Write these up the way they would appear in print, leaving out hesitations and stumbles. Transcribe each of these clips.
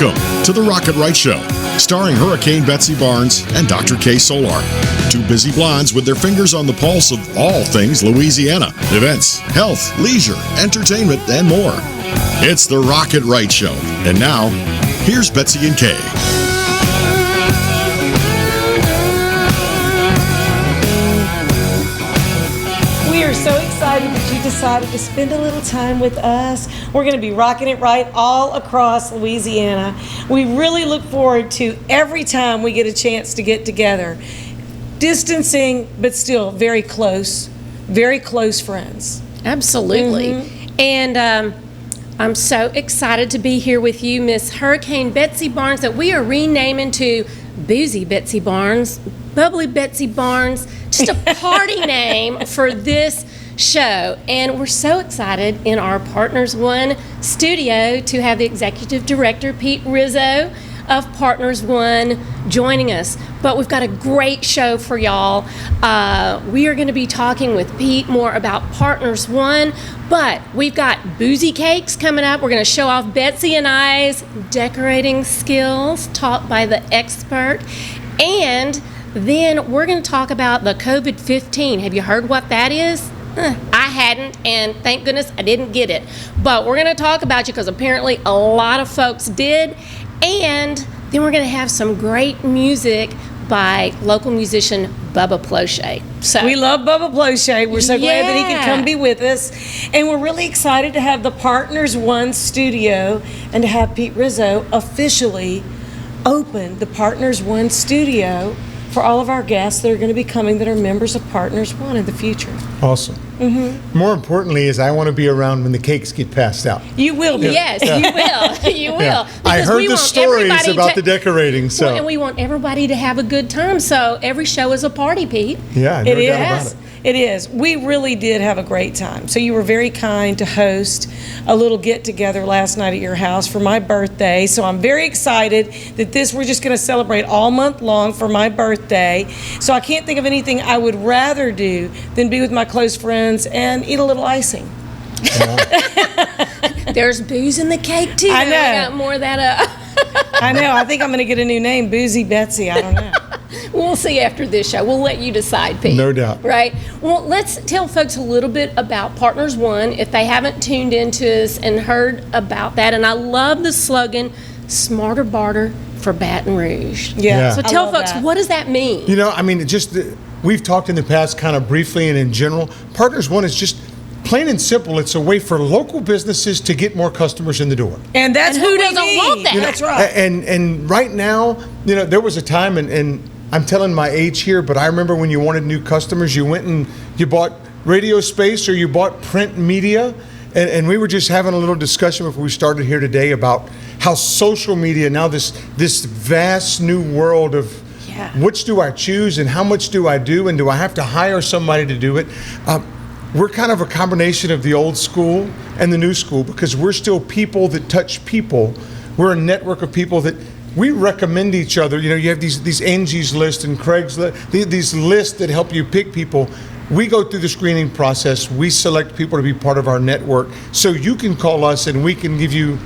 Welcome to the Rock It Right Show, starring Hurricane Betsy Barnes and Dr. K. Solar. Two busy blondes with their fingers on the pulse of all things Louisiana. Events, health, leisure, entertainment, and more. It's the Rock It Right Show. And now, here's Betsy and Kay. We are so excited that you decided to spend a little time with us. We're going to be rocking it right all across Louisiana. We really look forward to every time we get a chance to get together. Distancing, but still very close friends. Absolutely. And I'm so excited to be here with you, Miss Hurricane Betsy Barnes, that we are renaming to Boozy Betsy Barnes, Bubbly Betsy Barnes, just a party name for this show. And we're so excited in our Partners One studio to have the executive director, Pete Rizzo of Partners One, joining us. But we've got a great show for y'all. We are going to be talking with Pete more about Partners One, but we've got boozy cakes coming up. We're going to show off Betsy and I's decorating skills taught by the expert. And then we're going to talk about the COVID-15. Have you heard what that is? I hadn't, and thank goodness I didn't get it. But we're going to talk about you because apparently a lot of folks did. And then we're going to have some great music by local musician Bubba Plochet. So we love Bubba Plochet. We're so glad that he could come be with us. And we're really excited to have the Partners One studio and to have Pete Rizzo officially open the Partners One studio for all of our guests that are going to be coming that are members of Partners One in the future. Awesome. Mm-hmm. More importantly is I want to be around when the cakes get passed out. You will be. Yes, you will. You will. Yeah. I heard the stories about the decorating. So. Well, and we want everybody to have a good time. So every show is a party, Pete. Yeah, no doubt about it. It is. We really did have a great time. So you were very kind to host a little get-together last night at your house for my birthday. So I'm very excited that we're just going to celebrate all month long for my birthday. So I can't think of anything I would rather do than be with my close friends and eat a little icing. There's booze in the cake, too. I know. I got more of that up. I know. I think I'm going to get a new name, Boozy Betsy. I don't know. We'll see after this show. We'll let you decide, Pete. No doubt. Right? Well, let's tell folks a little bit about Partners One if they haven't tuned into us and heard about that. And I love the slogan, Smarter Barter for Baton Rouge. Yeah. So tell folks, what does that mean? You know, I mean, we've talked in the past kind of briefly and in general. Partners One is just plain and simple. It's a way for local businesses to get more customers in the door. And that's who doesn't want that? That's right. And right now, you know, there was a time, and I'm telling my age here, but I remember when you wanted new customers, you went and you bought radio space or you bought print media. And we were just having a little discussion before we started here today about how social media, now this vast new world of which do I choose and how much do I do and do I have to hire somebody to do it? We're kind of a combination of the old school and the new school because we're still people that touch people. We're a network of people that we recommend each other. You know, you have these Angie's List and Craig's List, these lists that help you pick people. We go through the screening process. We select people to be part of our network. So you can call us and we can give you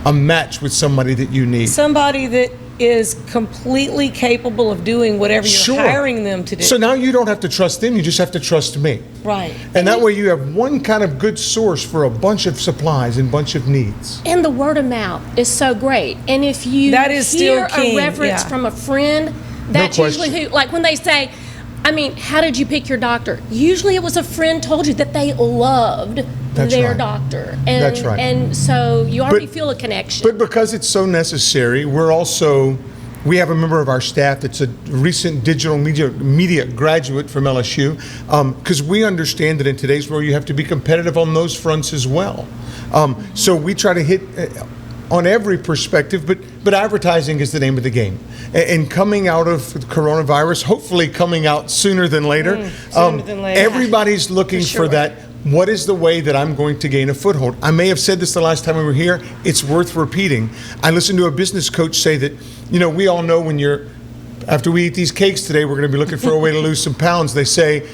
a match with somebody that you need. Somebody that is completely capable of doing whatever you're hiring them to do. So now you don't have to trust them, you just have to trust me. Right. And that way you have one kind of good source for a bunch of supplies and bunch of needs. And the word of mouth is so great. And if you hear a reference from a friend, that's usually who, like when they say, I mean, how did you pick your doctor? Usually it was a friend told you that they loved their doctor. And, that's right. And so you already feel a connection. But because it's so necessary, we have a member of our staff that's a recent digital media graduate from LSU, because we understand that in today's world you have to be competitive on those fronts as well. So we try to hit on every perspective, but advertising is the name of the game. And coming out of coronavirus, hopefully coming out sooner than later, everybody's looking for that. What is the way that I'm going to gain a foothold? I may have said this the last time we were here. It's worth repeating. I listened to a business coach say that, you know, we all know after we eat these cakes today, we're going to be looking for a way to lose some pounds. They say,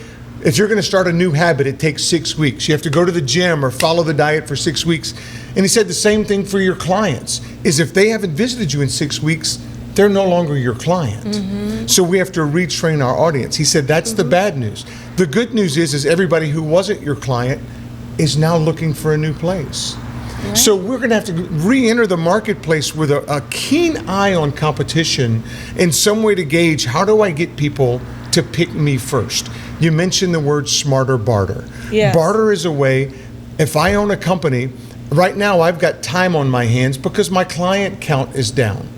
If you're going to start a new habit, it takes 6 weeks. You have to go to the gym or follow the diet for 6 weeks. And he said the same thing for your clients, is if they haven't visited you in 6 weeks, they're no longer your client. So we have to retrain our audience. He said that's the bad news. The good news is everybody who wasn't your client is now looking for a new place. Right. So we're going to have to re-enter the marketplace with a keen eye on competition in some way to gauge, how do I get people to pick me first? You mentioned the word smarter barter. Yes. Barter is a way, if I own a company, right now I've got time on my hands because my client count is down.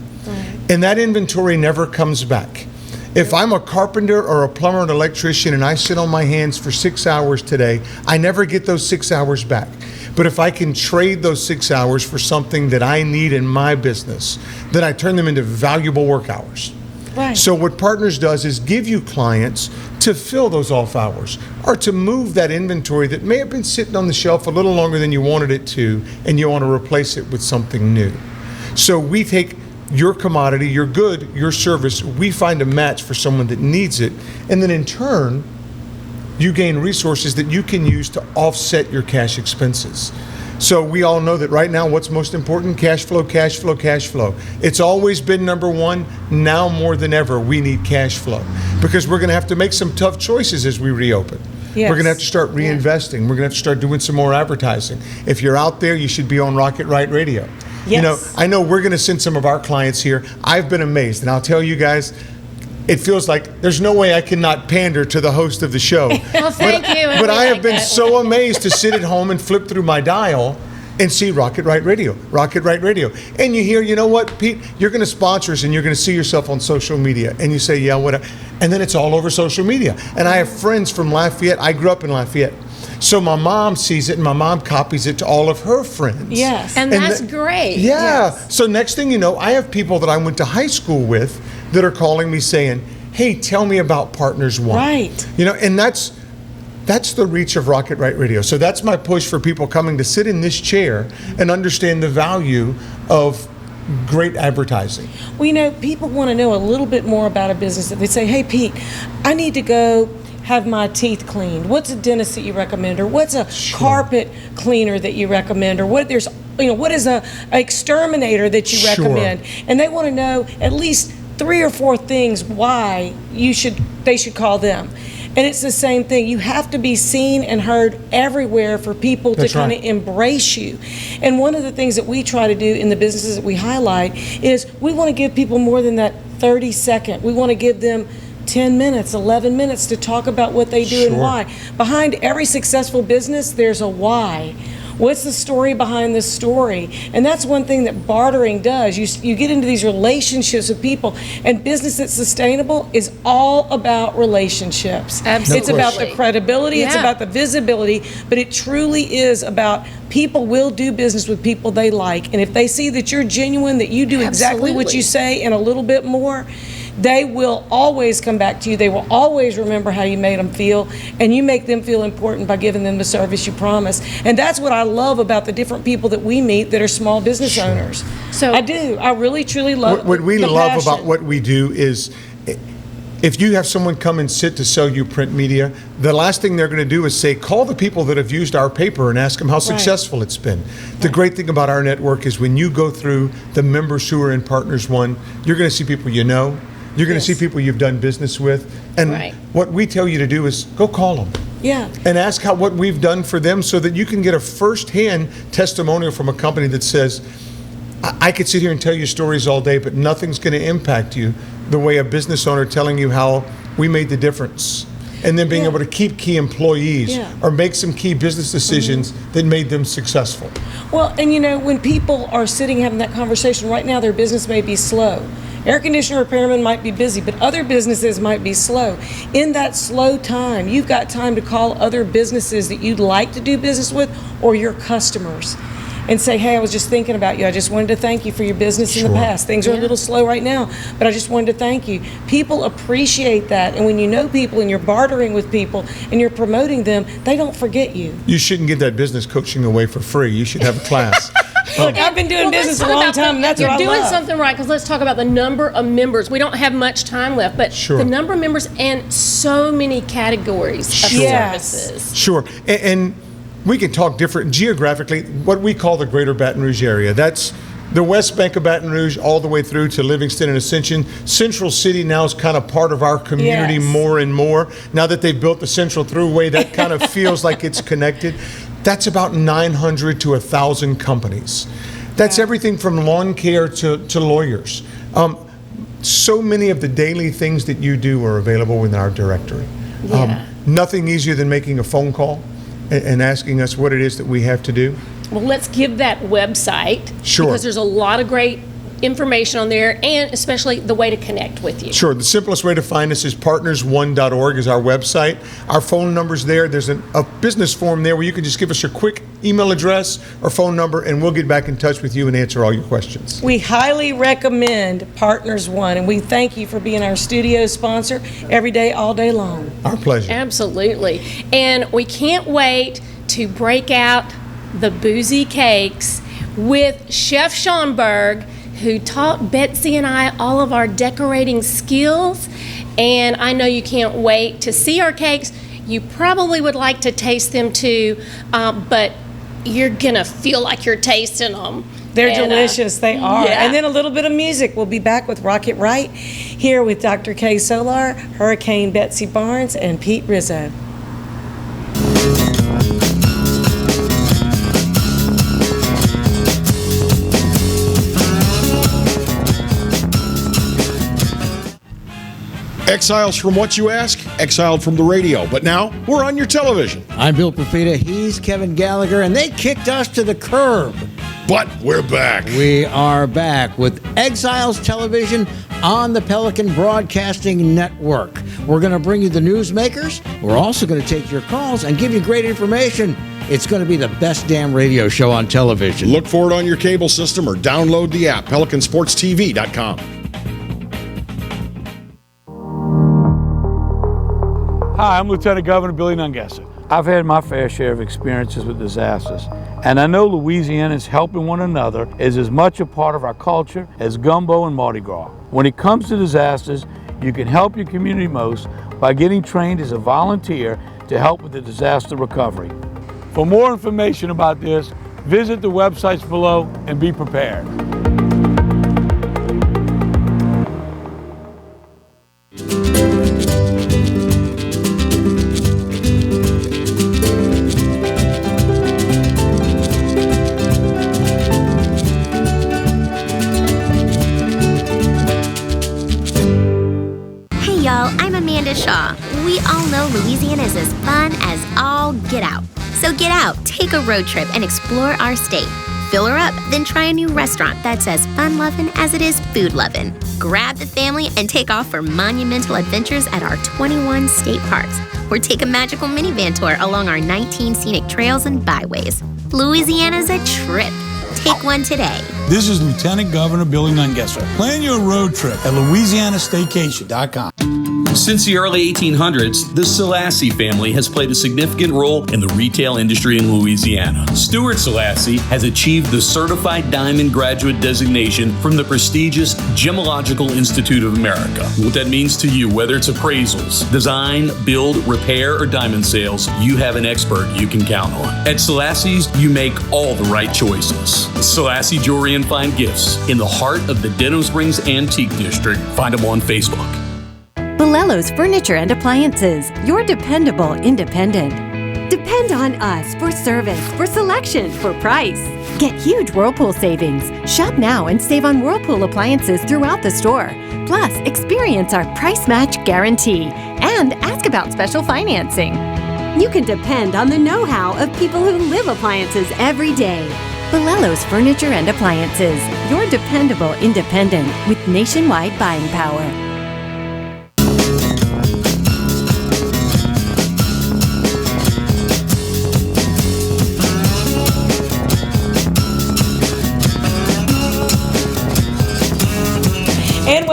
And that inventory never comes back. If I'm a carpenter or a plumber and electrician and I sit on my hands for 6 hours today, I never get those 6 hours back. But if I can trade those 6 hours for something that I need in my business, then I turn them into valuable work hours. Right. So what Partners does is give you clients to fill those off hours or to move that inventory that may have been sitting on the shelf a little longer than you wanted it to, and you want to replace it with something new. So we take your commodity, your good, your service, we find a match for someone that needs it, and then in turn, you gain resources that you can use to offset your cash expenses. So we all know that right now, what's most important? Cash flow, cash flow, cash flow. It's always been number one. Now more than ever, we need cash flow because we're going to have to make some tough choices as we reopen. Yes. We're going to have to start reinvesting. We're going to have to start doing some more advertising. If you're out there, you should be on It RIght Radio. Yes. You know, I know we're going to send some of our clients here. I've been amazed, and I'll tell you guys, it feels like there's no way I cannot pander to the host of the show. Well, thank you. But I have been so amazed to sit at home and flip through my dial and see It RIght Radio, It RIght Radio. And you hear, you know what, Pete, you're going to sponsor us and you're going to see yourself on social media. And you say, yeah, what? And then it's all over social media. And I have friends from Lafayette. I grew up in Lafayette. So my mom sees it and my mom copies it to all of her friends. Yes. And that's great. Yeah. Yes. So next thing you know, I have people that I went to high school with that are calling me saying, hey, tell me about Partners One. Right. You know, and that's the reach of It RIght Radio. So that's my push for people coming to sit in this chair and understand the value of great advertising. Well, you know, people want to know a little bit more about a business. That they say, hey, Pete, I need to go have my teeth cleaned. What's a dentist that you recommend? Or what's a carpet cleaner that you recommend? Or what is a exterminator that you recommend? And they want to know at least 3 or 4 things why they should call them. And it's the same thing. You have to be seen and heard everywhere for people to kind of embrace you. And one of the things that we try to do in the businesses that we highlight is we want to give people more than that 30-second. We want to give them 10 minutes, 11 minutes to talk about what they do and why. Behind every successful business, there's a why. What's the story behind this story? And that's one thing that bartering does. You get into these relationships with people, and business that's sustainable is all about relationships. Absolutely. It's about the credibility, it's about the visibility, but it truly is about people will do business with people they like. And if they see that you're genuine, that you do exactly what you say and a little bit more, they will always come back to you. They will always remember how you made them feel, and you make them feel important by giving them the service you promise. And that's what I love about the different people that we meet that are small business owners. So I do. I really, truly love what we the love passion. about what we do is if you have someone come and sit to sell you print media, the last thing they're going to do is say, call the people that have used our paper and ask them how successful it's been. The great thing about our network is when you go through the members who are in Partners One, you're going to see people you know. You're going to see people you've done business with. And what we tell you to do is go call them. Yeah. And ask what we've done for them so that you can get a first-hand testimonial from a company that says, I could sit here and tell you stories all day, but nothing's going to impact you the way a business owner telling you how we made the difference. And then being able to keep key employees or make some key business decisions that made them successful. Well, and you know, when people are sitting having that conversation, right now their business may be slow. Air conditioner repairman might be busy, but other businesses might be slow. In that slow time, you've got time to call other businesses that you'd like to do business with or your customers. and say, hey, I was just thinking about you. I just wanted to thank you for your business in the past. Things are a little slow right now, but I just wanted to thank you. People appreciate that. And when you know people and you're bartering with people and you're promoting them, they don't forget you. You shouldn't give that business coaching away for free. You should have a class. Look, I've been doing business a long time, and that's what I love. You're doing something right, because let's talk about the number of members. We don't have much time left, but the number of members and so many categories of services. Sure. And we can talk different geographically, what we call the greater Baton Rouge area. That's the West Bank of Baton Rouge all the way through to Livingston and Ascension. Central City now is kind of part of our community more and more. Now that they've built the Central Thruway, that kind of feels like it's connected. That's about 900 to 1,000 companies. That's everything from lawn care to lawyers. So many of the daily things that you do are available within our directory. Nothing easier than making a phone call and asking us what it is that we have to do. Well, let's give that website. Sure. Because there's a lot of great information on there, and especially the way to connect with you. Sure. The simplest way to find us is partners1.org is our website. Our phone number's there. There's a business form there where you can just give us your quick email address or phone number, and we'll get back in touch with you and answer all your questions. We highly recommend Partners One, and we thank you for being our studio sponsor every day, all day long. Our pleasure. Absolutely. And we can't wait to break out the boozy cakes with Chef Schonberg, who taught Betsy and I all of our decorating skills. And I know you can't wait to see our cakes. You probably would like to taste them too, but you're gonna feel like you're tasting them. They're delicious, they are. Yeah. And then a little bit of music. We'll be back with It Right here with Dr. Kay Solar, Hurricane Betsy Barnes, and Pete Rizzo. Exiles from what you ask? Exiled from the radio. But now, we're on your television. I'm Bill Profita, he's Kevin Gallagher, and they kicked us to the curb. But we're back. We are back with Exiles Television on the Pelican Broadcasting Network. We're going to bring you the newsmakers. We're also going to take your calls and give you great information. It's going to be the best damn radio show on television. Look for it on your cable system or download the app, PelicanSportsTV.com. Hi, I'm Lieutenant Governor Billy Nungesser. I've had my fair share of experiences with disasters, and I know Louisiana's helping one another is as much a part of our culture as gumbo and Mardi Gras. When it comes to disasters, you can help your community most by getting trained as a volunteer to help with the disaster recovery. For more information about this, visit the websites below and be prepared. Shaw. We all know Louisiana is as fun as all get out. So get out, take a road trip, and explore our state. Fill her up, then try a new restaurant that's as fun-loving as it is food-loving. Grab the family and take off for monumental adventures at our 21 state parks. Or take a magical minivan tour along our 19 scenic trails and byways. Louisiana's a trip. Take one today. This is Lieutenant Governor Billy Nungesser. Plan your road trip at LouisianaStaycation.com. Since the early 1800s, the Selassie family has played a significant role in the retail industry in Louisiana. Stuart Selassie has achieved the Certified Diamond Graduate designation from the prestigious Gemological Institute of America. What that means to you, whether it's appraisals, design, build, repair, or diamond sales, you have an expert you can count on. At Selassie's, you make all the right choices. Selassie Jewelry and Fine Gifts in the heart of the Denham Springs Antique District. Find them on Facebook. Bolello's Furniture and Appliances, your dependable independent. Depend on us for service, for selection, for price. Get huge Whirlpool savings. Shop now and save on Whirlpool appliances throughout the store. Plus, experience our price match guarantee and ask about special financing. You can depend on the know-how of people who live appliances every day. Bolello's Furniture and Appliances, your dependable independent with nationwide buying power.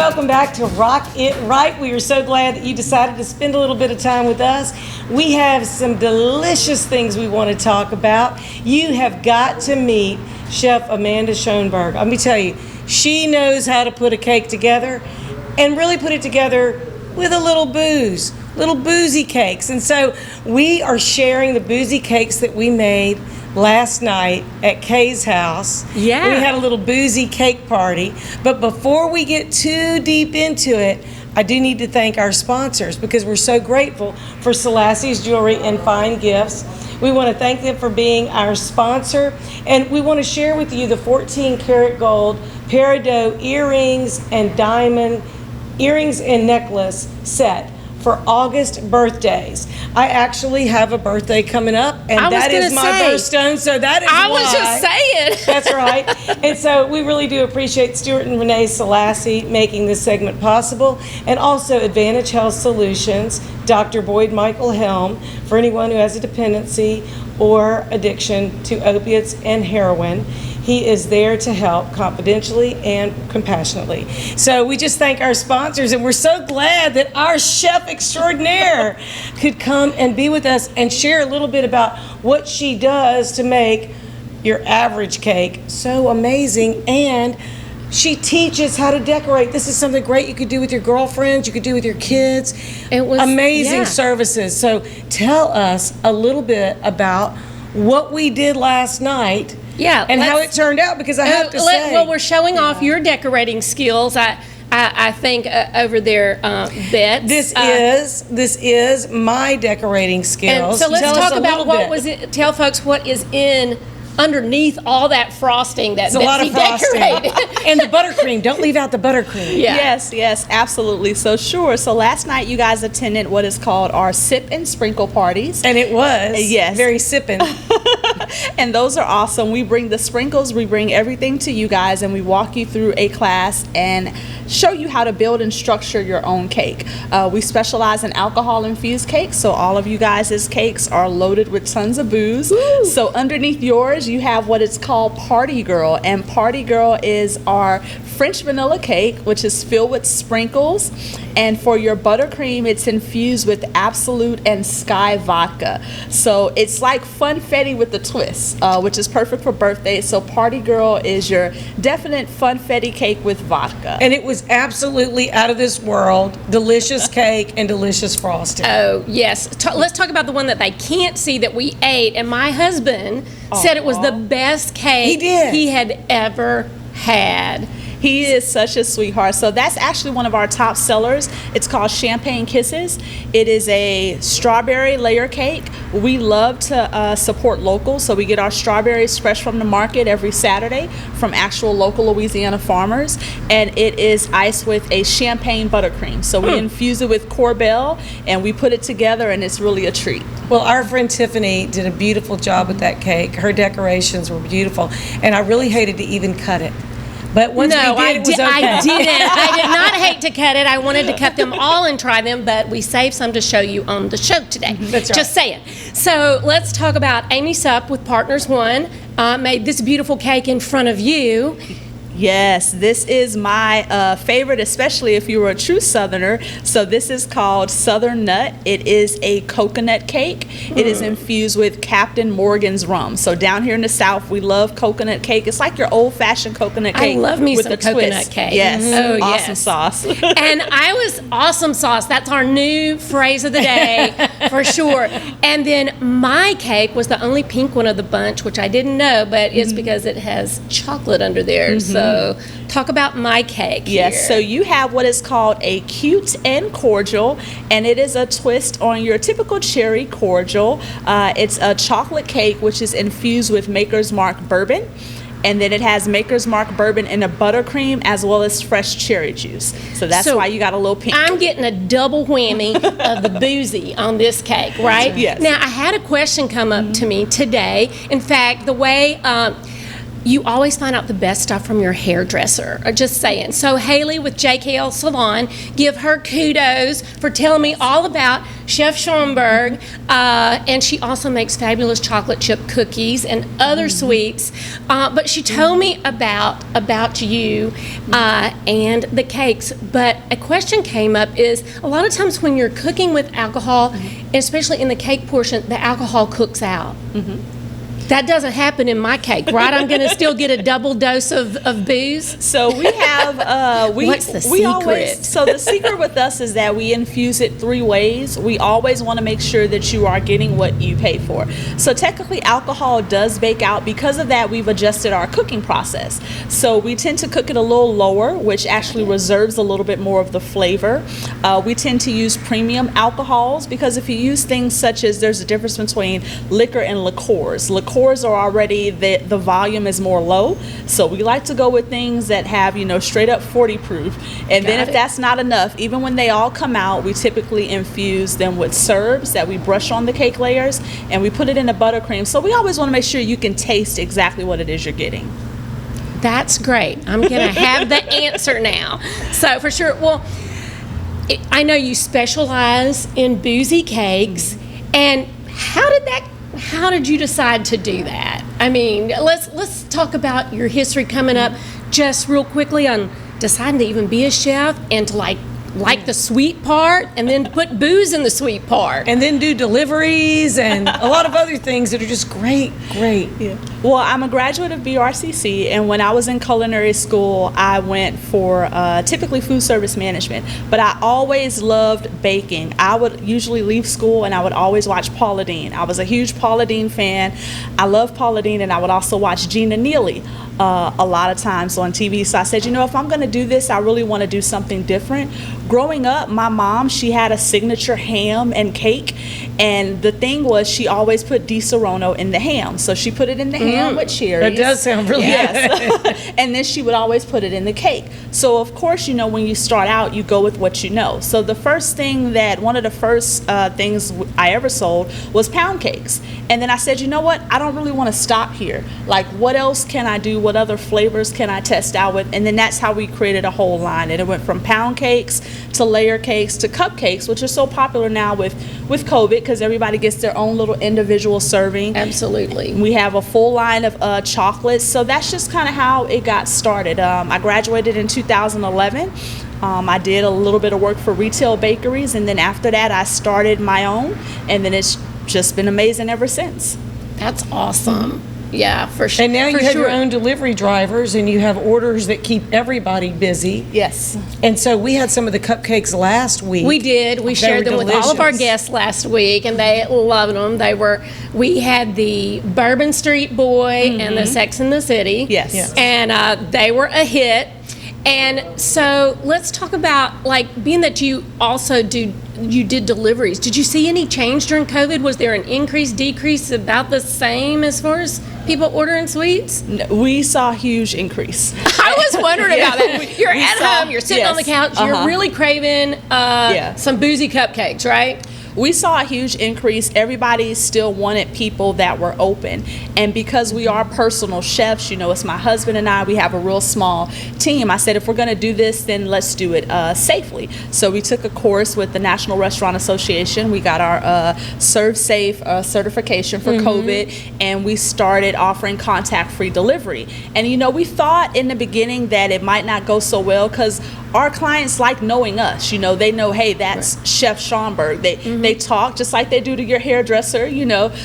welcome back to Rock It Right. We are so glad that you decided to spend a little bit of time with us. We have some delicious things we want to talk about. You have got to meet Chef Amanda Schoenberg. Let me tell you, she knows how to put a cake together and really put it together with a little booze, little boozy cakes. And so we are sharing the boozy cakes that we made last night at Kay's house. Yeah. We had a little boozy cake party. But before we get too deep into it, I do need to thank our sponsors because we're so grateful for Selassie's Jewelry and Fine Gifts. We want to thank them for being our sponsor. And we want to share with you the 14 karat gold peridot earrings and diamond earrings and necklace set for August birthdays. I actually have a birthday coming up, and that is my birthstone, so that is I why. was just saying. That's right. And so we really do appreciate Stuart and Renee Selassie making this segment possible, and also Advantage Health Solutions, Dr. Boyd Michael Helm, for anyone who has a dependency or addiction to opiates and heroin. He is there to help confidentially and compassionately. So we just thank our sponsors, and we're so glad that our chef extraordinaire could come and be with us and share a little bit about what she does to make your average cake so amazing. And she teaches how to decorate. This is something great you could do with your girlfriends, you could do with your kids. It was amazing services. So tell us a little bit about what we did last night. Yeah, and how it turned out, because I have to say, well, we're showing off your decorating skills. I think over there, Bet. This is my decorating skills. And so let's talk about what was it. Tell folks what is in underneath all that frosting that Betsy a lot of frosting. decorated. And the buttercream. Don't leave out the buttercream. Yeah. Yes, absolutely. So sure. So last night you guys attended what is called our sip and sprinkle parties. And it was very sipping. And those are awesome. We bring the sprinkles, we bring everything to you guys, and we walk you through a class and show you how to build and structure your own cake. We specialize in alcohol-infused cakes, so all of you guys' cakes are loaded with tons of booze. Woo. So underneath yours, you have what is called Party Girl, and Party Girl is our French vanilla cake, which is filled with sprinkles. And for your buttercream, it's infused with Absolute and Sky vodka. So it's like funfetti with a twist, which is perfect for birthdays. So Party Girl is your definite funfetti cake with vodka. And it was absolutely out of this world, delicious cake and delicious frosting. Oh, yes. Let's talk about the one that they can't see that we ate. And my husband said it was the best cake he had ever had. He is such a sweetheart. So that's actually one of our top sellers. It's called Champagne Kisses. It is a strawberry layer cake. We love to support local, so we get our strawberries fresh from the market every Saturday from actual local Louisiana farmers. And it is iced with a champagne buttercream. So we infuse it with Corbel, and we put it together, and it's really a treat. Well, our friend Tiffany did a beautiful job with that cake. Her decorations were beautiful, and I really hated to even cut it. But once we did, it was okay. I didn't. I did not hate to cut it. I wanted to cut them all and try them, but we saved some to show you on the show today. That's right. Just saying. So let's talk about Amy Supp with Partners One. Made this beautiful cake in front of you. Yes, this is my favorite, especially if you were a true Southerner. So this is called Southern Nut. It is a coconut cake. It is infused with Captain Morgan's rum. So down here in the South, we love coconut cake. It's like your old-fashioned coconut cake. I love me with some a coconut twist. cake. Yes, Oh, awesome yes. sauce. And I was awesome sauce. That's our new phrase of the day for sure. And then my cake was the only pink one of the bunch, which I didn't know, but it's because it has chocolate under there. So talk about my cake. Yes, here. so you have what is called a cute and cordial, and it is a twist on your typical cherry cordial. It's a chocolate cake which is infused with Maker's Mark bourbon. And then it has Maker's Mark bourbon in a buttercream as well as fresh cherry juice. So that's why you got a little pink. I'm getting a double whammy of the boozy on this cake, right? Yes. Now, I had a question come up to me today. In fact, the way you always find out the best stuff from your hairdresser. Just saying. So Haley with JKL Salon, give her kudos for telling me all about Chef Schomburg. And she also makes fabulous chocolate chip cookies and other sweets. But she told me about you and the cakes. But a question came up is, a lot of times when you're cooking with alcohol, especially in the cake portion, the alcohol cooks out. That doesn't happen in my cake, right? I'm going to still get a double dose of booze. So we have What's the secret? So the secret with us is that we infuse it 3 ways. We always want to make sure that you are getting what you pay for. So technically, alcohol does bake out. Because of that, we've adjusted our cooking process. So we tend to cook it a little lower, which actually reserves a little bit more of the flavor. We tend to use premium alcohols because if you use things such as, there's a difference between liquor and liqueurs. Liqueurs are already, the volume is more low, so we like to go with things that have, straight up 40 proof. And then if that's not enough, even when they all come out, we typically infuse them with syrups that we brush on the cake layers, and we put it in a buttercream. So we always want to make sure you can taste exactly what it is you're getting. That's great. I'm going to have the answer now. So for sure, well, I know you specialize in boozy cakes, and how did you decide to do that? I mean, let's talk about your history coming up just real quickly on deciding to even be a chef and to like the sweet part and then put booze in the sweet part. And then do deliveries and a lot of other things that are just great. Yeah. Well, I'm a graduate of BRCC, and when I was in culinary school, I went for typically food service management, but I always loved baking. I would usually leave school and I would always watch Paula Deen. I was a huge Paula Deen fan. I love Paula Deen, and I would also watch Gina Neely a lot of times on TV. So I said, if I'm going to do this, I really want to do something different. Growing up, my mom, she had a signature ham and cake, and the thing was she always put Di Serono in the ham. So she put it in the ham with cherries. That does sound really good. And then she would always put it in the cake. So of course, when you start out, you go with what you know. So the first thing one of the first things I ever sold was pound cakes. And then I said, what? I don't really want to stop here. Like, what else can I do? What other flavors can I test out with? And then that's how we created a whole line. And it went from pound cakes to layer cakes to cupcakes, which are so popular now with COVID because everybody gets their own little individual serving. Absolutely. We have a full line of chocolates. So that's just kind of how it got started. I graduated in 2011. I did a little bit of work for retail bakeries, and then after that I started my own, and then it's just been amazing ever since. That's awesome. Yeah, for sure. And now you have your own delivery drivers, and you have orders that keep everybody busy. Yes. And so we had some of the cupcakes last week. We did. We shared them with all of our guests last week, and they loved them. We had the Bourbon Street Boy and the Sex and the City. Yes. And they were a hit. And so let's talk about, being that you also did deliveries. Did you see any change during COVID? Was there an increase, decrease, about the same as far as people ordering sweets? No, we saw a huge increase. I was wondering about that. You're at home, you're sitting on the couch, you're really craving some boozy cupcakes, right? We saw a huge increase. Everybody still wanted people that were open. And because we are personal chefs, it's my husband and I, we have a real small team. I said, if we're going to do this, then let's do it safely. So we took a course with the National Restaurant Association. We got our Serve Safe certification for COVID, and we started offering contact-free delivery. And, we thought in the beginning that it might not go so well because our clients like knowing us. They know, hey, that's Chef Schomburg. They talk just like they do to your hairdresser,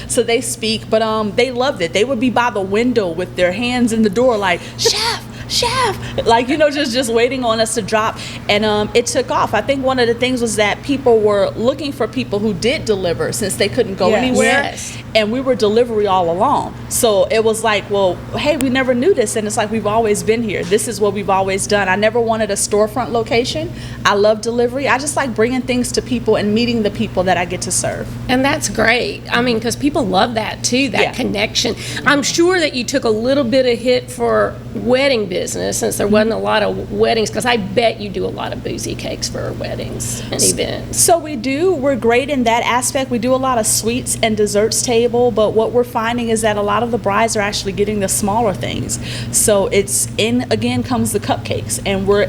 so they speak, but they loved it. They would be by the window with their hands in the door like, chef, just waiting on us to drop. And it took off. I think one of the things was that people were looking for people who did deliver since they couldn't go anywhere. Yes. And we were delivery all along. So it was like, well, hey, we never knew this. And it's like, we've always been here. This is what we've always done. I never wanted a storefront location. I love delivery. I just like bringing things to people and meeting the people that I get to serve. And that's great. I mean, because people love that too, that connection. I'm sure that you took a little bit of hit for wedding business. business since there wasn't a lot of weddings? Because I bet you do a lot of boozy cakes for weddings and events. So we do. We're great in that aspect. We do a lot of sweets and desserts table, but what we're finding is that a lot of the brides are actually getting the smaller things. So again comes the cupcakes, and we're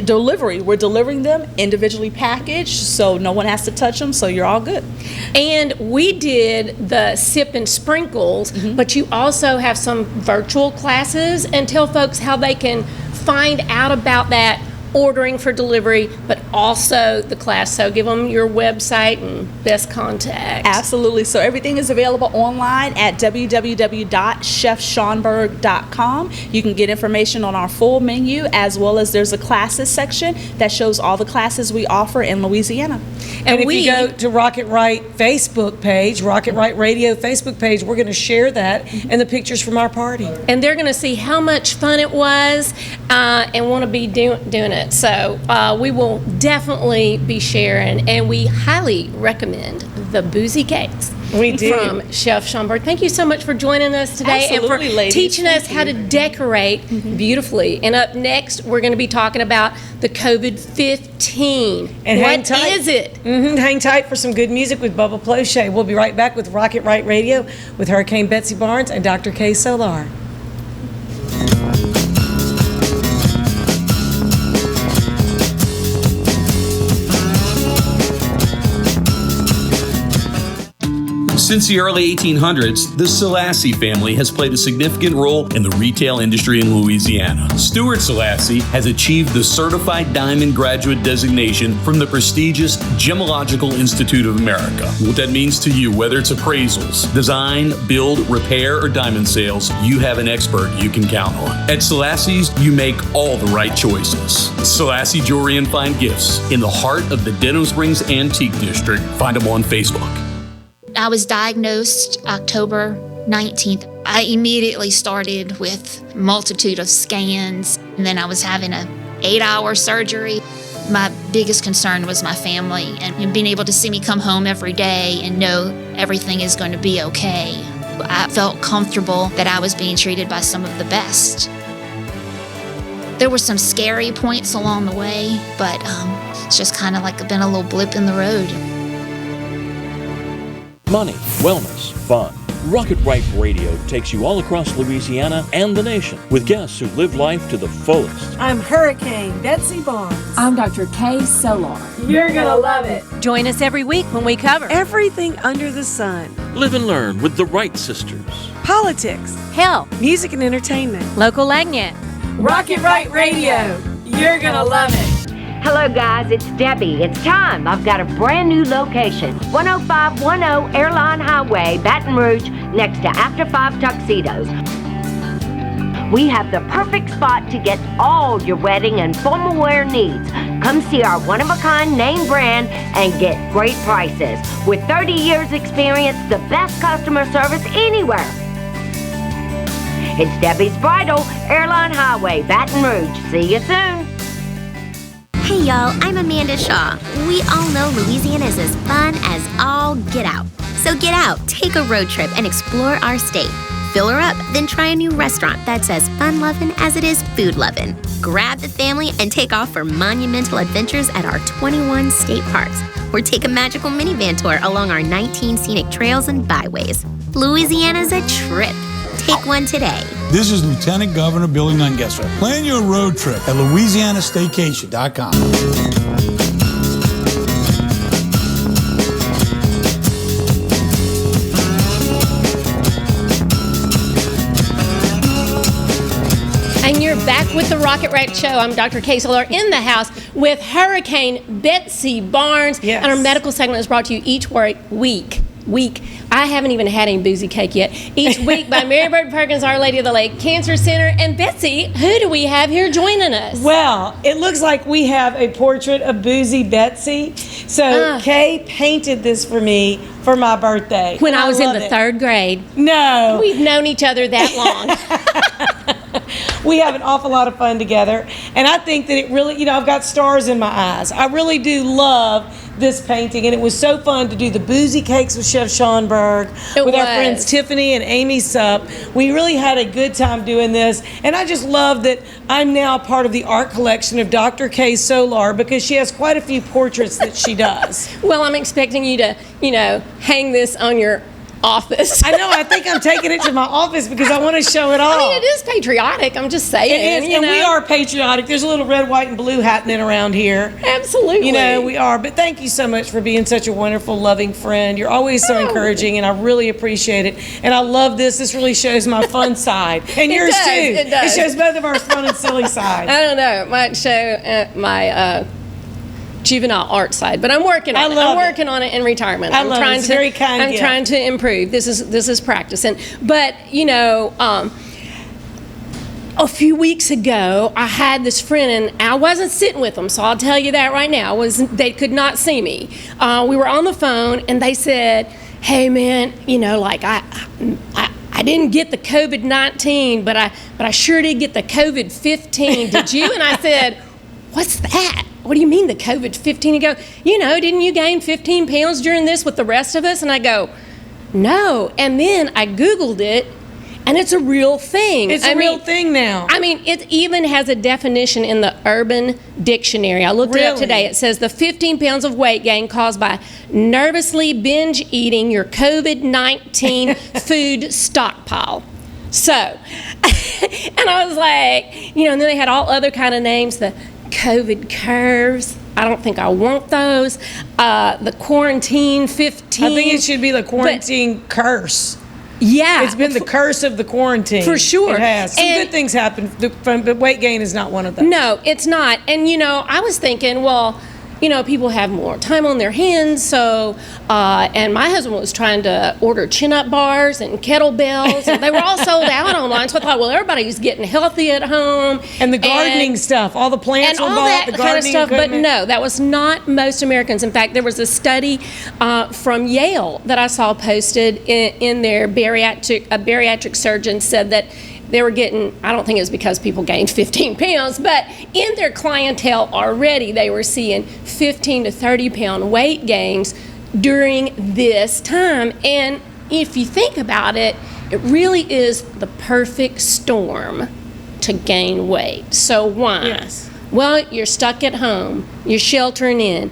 delivery. We're delivering them individually packaged, so no one has to touch them, so you're all good. And we did the sip and sprinkles, but you also have some virtual classes, and tell folks how they can find out about that ordering for delivery, but also the class. So give them your website and best contact. Absolutely. So everything is available online at www.chefschonberg.com. You can get information on our full menu, as well as there's a classes section that shows all the classes we offer in Louisiana. And if you go to Rocket Right Facebook page, Rocket Right Radio Facebook page, we're going to share that and the pictures from our party. And they're going to see how much fun it was and want to be doing it. So we will definitely be sharing, and we highly recommend the boozy cakes. We do. From Chef Schonberg. Thank you so much for joining us today. Absolutely, and for ladies. teaching us how to decorate beautifully. And up next, we're going to be talking about the COVID-15. And what is it? Hang tight for some good music with Bubba Plochet. We'll be right back with Rocket Right Radio with Hurricane Betsy Barnes and Dr. K. Solar. Since the early 1800s, the Selassie family has played a significant role in the retail industry in Louisiana. Stuart Selassie has achieved the Certified Diamond Graduate designation from the prestigious Gemological Institute of America. What that means to you, whether it's appraisals, design, build, repair, or diamond sales, you have an expert you can count on. At Selassie's, you make all the right choices. Selassie Jewelry and Fine Gifts, in the heart of the Denham Springs Antique District. Find them on Facebook. I was diagnosed October 19th. I immediately started with a multitude of scans, and then I was having an 8-hour surgery. My biggest concern was my family and being able to see me come home every day and know everything is going to be okay. I felt comfortable that I was being treated by some of the best. There were some scary points along the way, but it's just kind of like been a little blip in the road. Money, wellness, fun. Rocket Right Radio takes you all across Louisiana and the nation with guests who live life to the fullest. I'm Hurricane Betsy Barnes. I'm Dr. K. Solar. You're gonna love it. Join us every week when we cover everything under the sun. Live and learn with the Wright sisters. Politics, health, music and entertainment, local agnet. Rocket Right Radio. You're gonna love it. Hello guys, it's Debbie. It's time. I've got a brand new location. 10510 Airline Highway, Baton Rouge, next to After 5 Tuxedos. We have the perfect spot to get all your wedding and formal wear needs. Come see our one-of-a-kind name brand and get great prices. With 30 years experience, the best customer service anywhere. It's Debbie's Bridal, Airline Highway, Baton Rouge. See you soon. Hey y'all, I'm Amanda Shaw. We all know Louisiana is as fun as all get out. So get out, take a road trip, and explore our state. Fill her up, then try a new restaurant that's as fun-loving as it is food-loving. Grab the family and take off for monumental adventures at our 21 state parks. Or take a magical minivan tour along our 19 scenic trails and byways. Louisiana's a trip. Take one today. This is Lieutenant Governor Billy Nungesser. Plan your road trip at LouisianaStaycation.com. And you're back with the Rocket Right Show. I'm Dr. K. Solar in the house with Hurricane Betsy Barnes. Yes. And our medical segment is brought to you each week. I haven't even had any boozy cake yet. Each week by Mary Bird Perkins, Our Lady of the Lake Cancer Center. And Betsy, who do we have here joining us? Well, it looks like we have a portrait of Boozy Betsy. So Kay painted this for me for my birthday. When I was in the it. third grade. No. We've known each other that long. we have an awful lot of fun together. And I think that it really, I've got stars in my eyes. I really do love this painting, and it was so fun to do the boozy cakes with Chef Schonberg, with our friends Tiffany and Amy Supp. We really had a good time doing this, and I just love that I'm now part of the art collection of Dr. K. Solar, because she has quite a few portraits that she does. Well, I'm expecting you to, hang this on your office. I know. I think I'm taking it to my office because I want to show it all. I mean, it is patriotic. I'm just saying. It is, and we are patriotic. There's a little red, white, and blue happening around here. Absolutely. We are. But thank you so much for being such a wonderful, loving friend. You're always so encouraging, and I really appreciate it. And I love this. This really shows my fun side, and yours too. It does. It shows both of our fun and silly side. I don't know. It might show my juvenile art side, but I'm working on it. I'm working on it in retirement. I'm trying to. Very kind. I'm trying to improve. This is practice. But a few weeks ago, I had this friend, and I wasn't sitting with them, so I'll tell you that right now. They could not see me. We were on the phone, and they said, "Hey, man, I didn't get the COVID-19, but I sure did get the COVID-15. Did you?" And I said, "What's that? What do you mean the COVID-15? You go, didn't you gain 15 pounds during this with the rest of us?" And I go, "No." And then I Googled it, and it's a real thing. It's a real thing now. I mean, it even has a definition in the Urban Dictionary. I looked it up today. It says the 15 pounds of weight gain caused by nervously binge eating your COVID-19 food stockpile. So, and I was like, and then they had all other kind of names, the COVID curves. I don't think I want those. The quarantine 15. I think it should be the quarantine curse. Yeah. It's been the curse of the quarantine. For sure. It has. Some good things happen, but weight gain is not one of them. No, it's not. And, I was thinking, well, people have more time on their hands, so, and my husband was trying to order chin-up bars and kettlebells, and they were all sold out online, so I thought, well, everybody's getting healthy at home. And the gardening stuff, all the plants were bought, the gardening equipment. But no, that was not most Americans. In fact, there was a study from Yale that I saw posted in their bariatric surgeon said that they were getting, I don't think it was because people gained 15 pounds, but in their clientele already, they were seeing 15 to 30 pound weight gains during this time. And if you think about it, it really is the perfect storm to gain weight. So why? Yes. Well, you're stuck at home, you're sheltering in.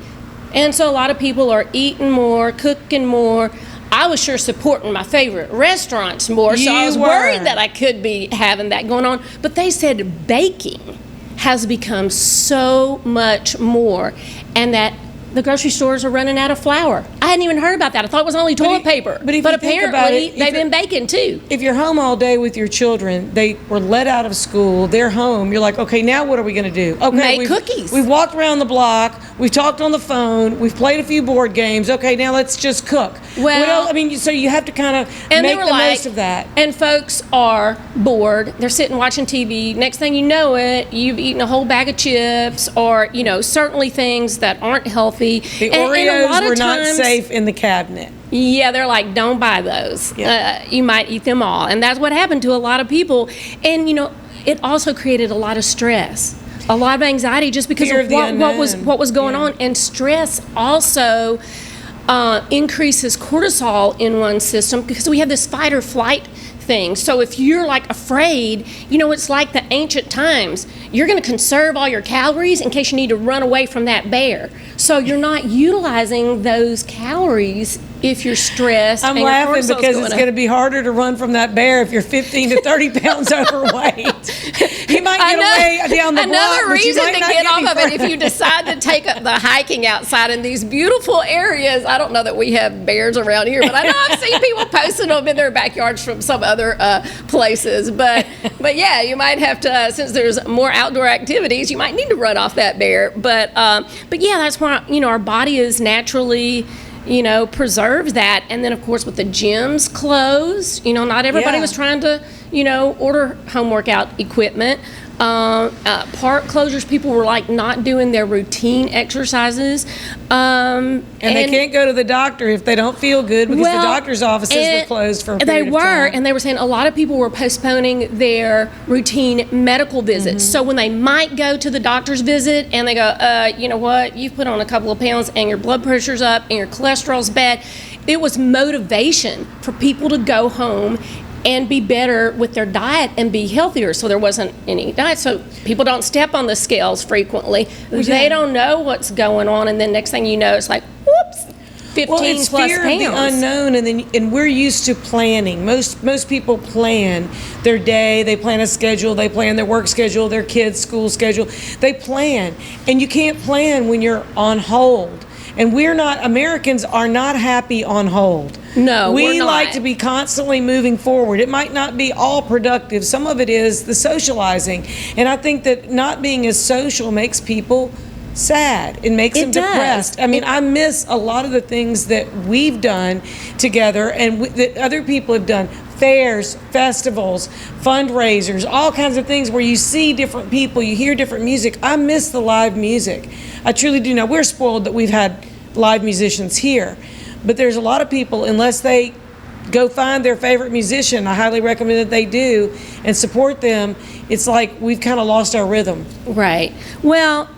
And so a lot of people are eating more, cooking more. I was sure supporting my favorite restaurants more, so I was worried that I could be having that going on. But they said baking has become so much more, and that the grocery stores are running out of flour. I hadn't even heard about that. I thought it was only toilet paper. But apparently, they've been baking too. If you're home all day with your children, they were let out of school, they're home, you're like, okay, now what are we going to do? Okay, make cookies. We've walked around the block, we've talked on the phone, we've played a few board games. Okay, now let's just cook. Well, so you have to kind of make the most of that. And folks are bored. They're sitting watching TV. Next thing you know it, you've eaten a whole bag of chips, or certainly things that aren't healthy. The Oreos were not safe in the cabinet. Yeah, they're like, don't buy those. Yeah. You might eat them all. And that's what happened to a lot of people. And, it also created a lot of stress, a lot of anxiety just because of what was going on. And stress also increases cortisol in one's system because we have this fight or flight thing. So if you're afraid, it's like the ancient times. You're going to conserve all your calories in case you need to run away from that bear. So you're not utilizing those calories if you're stressed. I'm laughing because it's going to be harder to run from that bear if you're 15 to 30 pounds overweight. You might get away down the block, Another but you reason might to not get get off of any it if you decide to take up the hiking outside in these beautiful areas. I don't know that we have bears around here, but I know I've seen people posting them in their backyards from some other places. But yeah, you might have to, since there's more outdoor activities, you might need to run off that bear. But yeah, that's why our body is naturally preserves that. And then of course with the gyms closed, not everybody was trying to order home workout equipment. Park closures, people were like not doing their routine exercises. And they can't go to the doctor if they don't feel good because the doctor's offices were closed for a period of time. And they were saying a lot of people were postponing their routine medical visits. So when they might go to the doctor's visit and they go, you know what, you've put on a couple of pounds and your blood pressure's up and your cholesterol's bad, it was motivation for people to go home and be better with their diet and be healthier. So there wasn't any diet. So people don't step on the scales frequently. They don't know what's going on. And then next thing you know, it's like, whoops, 15 well, it's plus fear pounds. of the unknown, and we're used to planning. Most people plan their day, they plan a schedule, they plan their work schedule, their kids' school schedule. They plan, and you can't plan when you're on hold. And Americans are not happy on hold. No, we're we not. like to be constantly moving forward. It might not be all productive. Some of it is the socializing. And I think that not being as social makes people sad. It makes them depressed. I mean, I miss a lot of the things that we've done together and that other people have done. Fairs, festivals, fundraisers, all kinds of things where you see different people, you hear different music. I miss the live music. I truly do. Now, we're spoiled that we've had live musicians here, but there's a lot of people, unless they go find their favorite musician, I highly recommend that they do, and support them. It's like we've kind of lost our rhythm. Right. Well,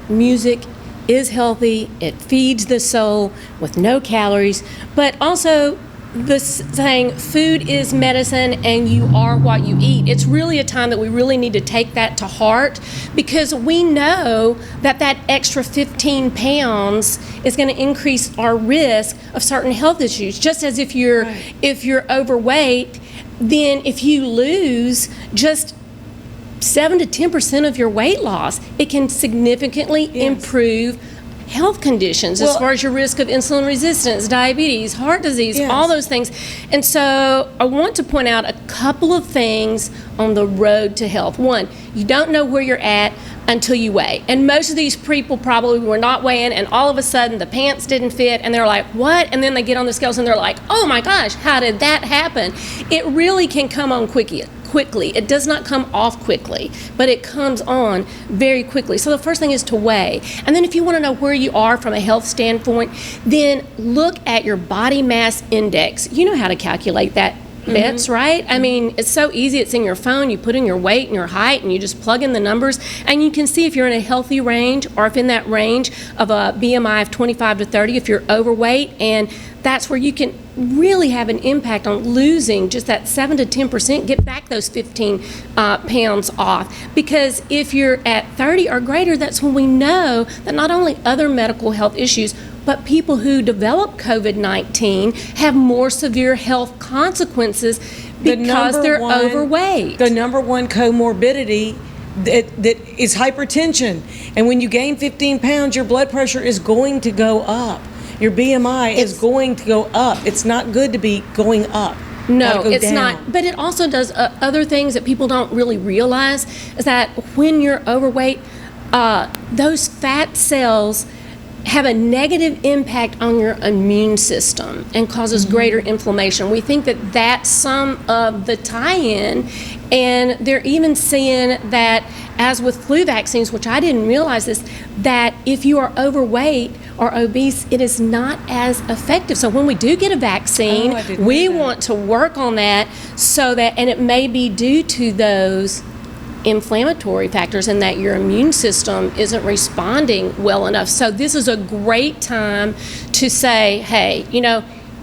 music is healthy. It feeds the soul with no calories, but also the saying food is medicine and you are what you eat. It's really a time that we really need to take that to heart, because we know that extra 15 pounds is going to increase our risk of certain health issues. Just as if you're overweight, then if you lose just 7 to 10% of your weight loss, it can significantly improve health conditions as far as your risk of insulin resistance, diabetes, heart disease, all those things. And so I want to point out a couple of things on the road to health. One, you don't know where you're at until you weigh. And most of these people probably were not weighing, and all of a sudden the pants didn't fit and they're like, what? And then they get on the scales and they're like, oh my gosh, how did that happen? It really can come on quickly. It does not come off quickly, but it comes on very quickly. So the first thing is to weigh. And then if you want to know where you are from a health standpoint, then look at your body mass index. You know how to calculate that, Bets, right? I mean, it's so easy. It's in your phone. You put in your weight and your height, and you just plug in the numbers, and you can see if you're in a healthy range or if in that range of a BMI of 25 to 30, if you're overweight, and that's where you can really have an impact on losing just that 7 to 10%, get back those 15 pounds off. Because if you're at 30 or greater, that's when we know that not only other medical health issues, but people who develop COVID-19 have more severe health consequences because they're overweight. The number one comorbidity that is hypertension. And when you gain 15 pounds, your blood pressure is going to go up. Your BMI is going to go up. It's not good to be going up. No, it's down. not. But it also does other things that people don't really realize, is that when you're overweight, those fat cells have a negative impact on your immune system and causes greater inflammation. We think that that's some of the tie-in, and they're even seeing that, as with flu vaccines, which I didn't realize this, that if you are overweight or obese, it is not as effective. So when we do get a vaccine, we want to work on that, so that, and it may be due to those inflammatory factors and that your immune system isn't responding well enough. So this is a great time to say, hey,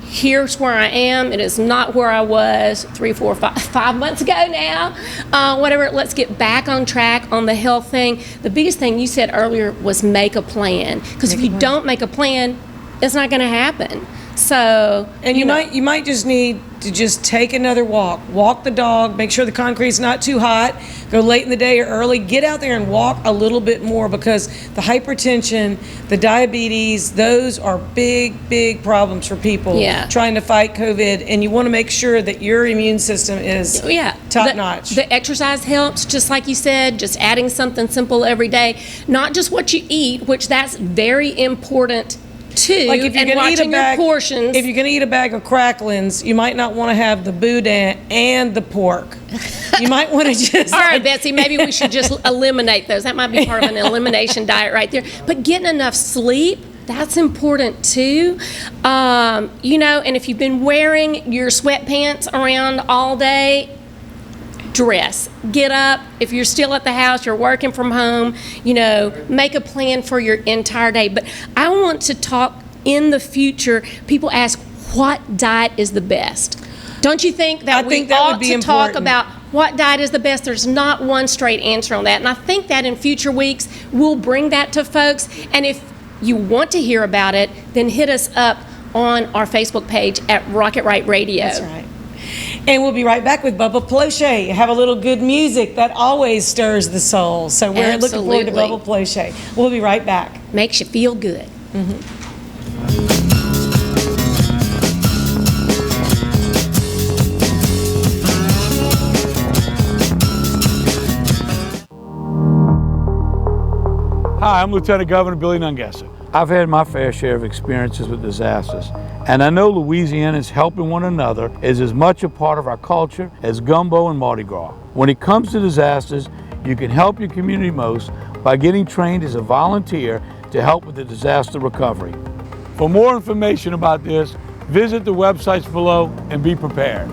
here's where I am. It is not where I was 3, 4, 5 months ago now. Whatever, let's get back on track on the health thing. The biggest thing you said earlier was make a plan. Because if you don't make a plan, it's not going to happen. So, and you might just need to just take another walk the dog, make sure the concrete's not too hot, go late in the day or early, get out there and walk a little bit more, because the hypertension, the diabetes, those are big problems for people trying to fight COVID, and you want to make sure that your immune system is top notch. The exercise helps, just like you said, just adding something simple every day, not just what you eat, which that's very important too, Like if you're and gonna eat watching a bag, your portions. if you're going to eat a bag of cracklins, you might not want to have the boudin and the pork. You might want to just. All right, Betsy, maybe we should just eliminate those. That might be part of an elimination diet right there. But getting enough sleep, that's important too. You know, and if you've been wearing your sweatpants around all day, dress. Get up. If you're still at the house, you're working from home, you know, make a plan for your entire day. But I want to talk in the future. People ask, what diet is the best? Don't you think that we ought to talk about what diet is the best? There's not one straight answer on that. And I think that in future weeks, we'll bring that to folks. And if you want to hear about it, then hit us up on our Facebook page at Rocket Right Radio. That's right. And we'll be right back with Bubba Plochet. Have a little good music that always stirs the soul. So we're looking forward to Bubba Plochet. We'll be right back. Makes you feel good. Hi, I'm Lieutenant Governor Billy Nungesser. I've had my fair share of experiences with disasters, and I know Louisiana's helping one another is as much a part of our culture as gumbo and Mardi Gras. When it comes to disasters, you can help your community most by getting trained as a volunteer to help with the disaster recovery. For more information about this, visit the websites below and be prepared.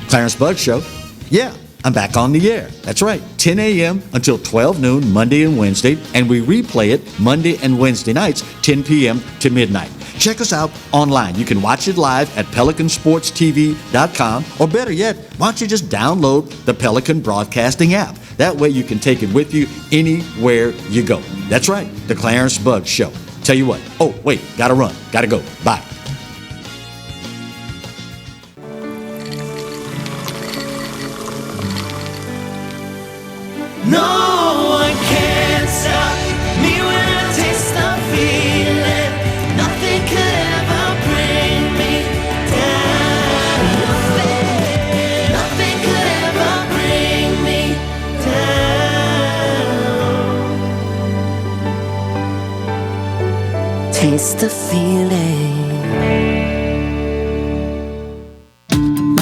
Clarence Bugg Show. Yeah, I'm back on the air. That's right, 10 a.m. until 12 noon, Monday and Wednesday, and we replay it Monday and Wednesday nights, 10 p.m. to midnight. Check us out online. You can watch it live at PelicanSportsTV.com, or better yet, why don't you just download the Pelican Broadcasting app? That way you can take it with you anywhere you go. That's right, the Clarence Bugg Show. Tell you what, oh, wait, gotta run, gotta go, bye. No one can stop me when I taste the feeling. Nothing could ever bring me down. Nothing could ever bring me down. Taste the feeling.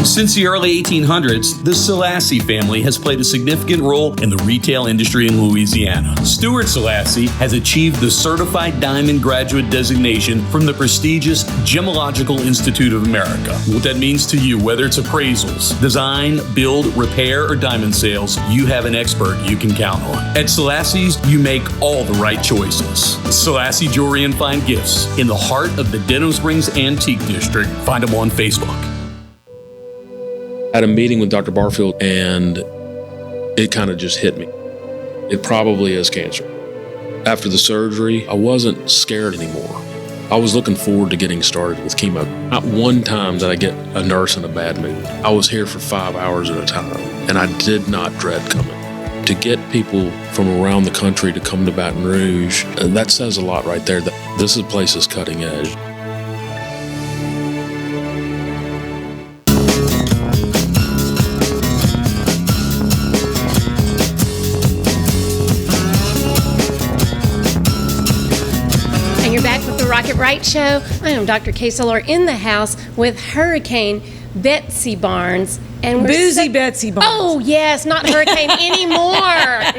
Since the early 1800s, the Selassie family has played a significant role in the retail industry in Louisiana. Stuart Selassie has achieved the Certified Diamond Graduate designation from the prestigious Gemological Institute of America. What that means to you, whether it's appraisals, design, build, repair, or diamond sales, you have an expert you can count on. At Selassie's, you make all the right choices. Selassie Jewelry and Fine Gifts in the heart of the Denham Springs Antique District. Find them on Facebook. I had a meeting with Dr. Barfield, and it kind of just hit me. It probably is cancer. After the surgery, I wasn't scared anymore. I was looking forward to getting started with chemo. Not one time did I get a nurse in a bad mood. I was here for 5 hours at a time, and I did not dread coming. To get people from around the country to come to Baton Rouge, that says a lot right there. That this place is cutting edge. Rocket Right Show. I am Dr. Kay Solar in the house with Hurricane Betsy Barnes. And Boozy Betsy Barnes. Oh, yes, not Hurricane anymore.